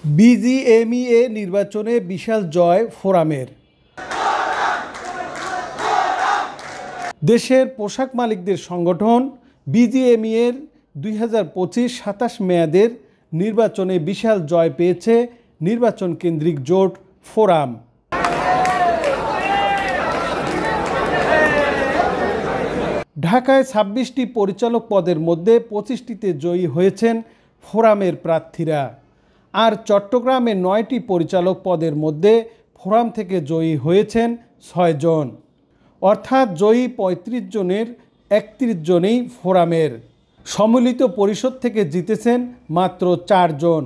BGMEA নির্বাচনে বিশাল জয় ফোরামের। দেশের পোশাক মালিকদের সংগঠন বিজিএমইএর 2025-27 মেয়াদের নির্বাচনে বিশাল জয় পেয়েছে নির্বাচন কেন্দ্রিক জোট ফোরাম। ঢাকায় 26টি পরিচালক পদের মধ্যে 25টিতে জয়ী হয়েছেন ফোরামের প্রার্থীরা, আর চট্টগ্রামে 9টি পরিচালক পদের মধ্যে ফোরাম থেকে জয়ী হয়েছেন 6 জন, অর্থাৎ জয়ী 35 জনের 31 জনই ফোরামের। সম্মিলিত পরিষদ থেকে জিতেছেন মাত্র 4 জন।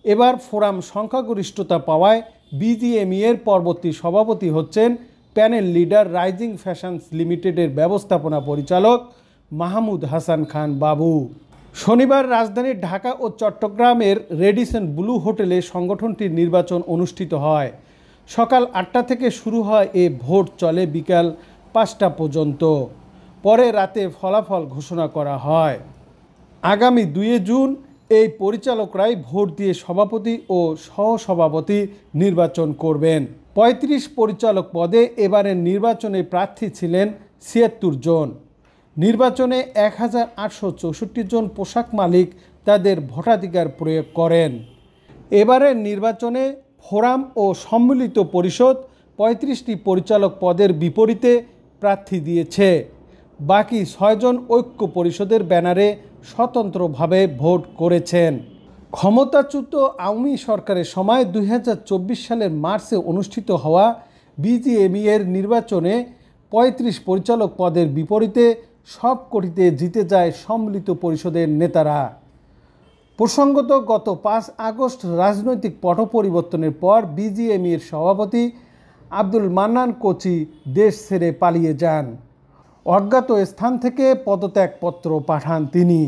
এবার ফোরাম সংখ্যাগরিষ্ঠতা পাওয়ায় বিজিএমইএর পরবর্তী সভাপতি হচ্ছেন প্যানেল লিডার রাইজিং ফ্যাশনস লিমিটেডের ব্যবস্থাপনা পরিচালক মাহমুদ হাসান খান বাবু। শনিবার রাজধানীর ঢাকা ও চট্টগ্রামের রেডিসন ব্লু হোটেলে সংগঠনটির নির্বাচন অনুষ্ঠিত হয়। সকাল 8টা থেকে শুরু হয় এ ভোট, চলে বিকাল 5টা পর্যন্ত। পরে রাতে ফলাফল ঘোষণা করা হয়। আগামী 2 জুন এই পরিচালকরাই ভোট দিয়ে সভাপতি ও সহসভাপতি নির্বাচন করবেন। 35 পরিচালক পদে এবারের নির্বাচনে প্রার্থী ছিলেন 76 জন। নির্বাচনে 1864 জন পোশাক মালিক তাদের ভোটাধিকার প্রয়োগ করেন। এবারের নির্বাচনে ফোরাম ও সম্মিলিত পরিষদ 35টি পরিচালক পদের বিপরীতে প্রার্থী দিয়েছে। বাকি 6 জন ঐক্য পরিষদের ব্যানারে স্বতন্ত্রভাবে ভোট করেছেন। ক্ষমতাচ্যুত আওয়ামী সরকারের সময় 2024 সালের মার্চে অনুষ্ঠিত হওয়া বিজিএমইএর নির্বাচনে 35 পরিচালক পদের বিপরীতে সবকটিতে জিতে যায় সম্মিলিত পরিষদের নেতারা। প্রসঙ্গত, গত 5 আগস্ট রাজনৈতিক পট পরিবর্তনের পর বিজিএমইএর সভাপতি আব্দুল মান্নান কোচি দেশ ছেড়ে পালিয়ে যান। অজ্ঞাত স্থান থেকে পদত্যাগপত্র পাঠান তিনি।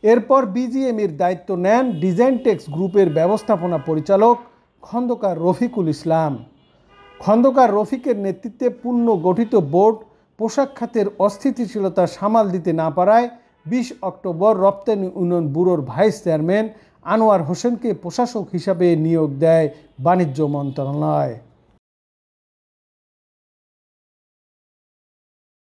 এরপর বিজিএমইএর দায়িত্ব নেন ডিজাইনটেক্স গ্রুপের ব্যবস্থাপনা পরিচালক খন্দকার রফিকুল ইসলাম। খন্দকার রফিকের নেতৃত্বে পূর্ণ গঠিত বোর্ড পোশাক খাতের অস্থিতিশীলতা সামাল দিতে না পারায় 20 অক্টোবর রপ্তানি উন্নয়ন ব্যুরোর ভাইস চেয়ারম্যান আনোয়ার হোসেনকে প্রশাসক হিসাবে নিয়োগ দেয় বাণিজ্য মন্ত্রণালয়।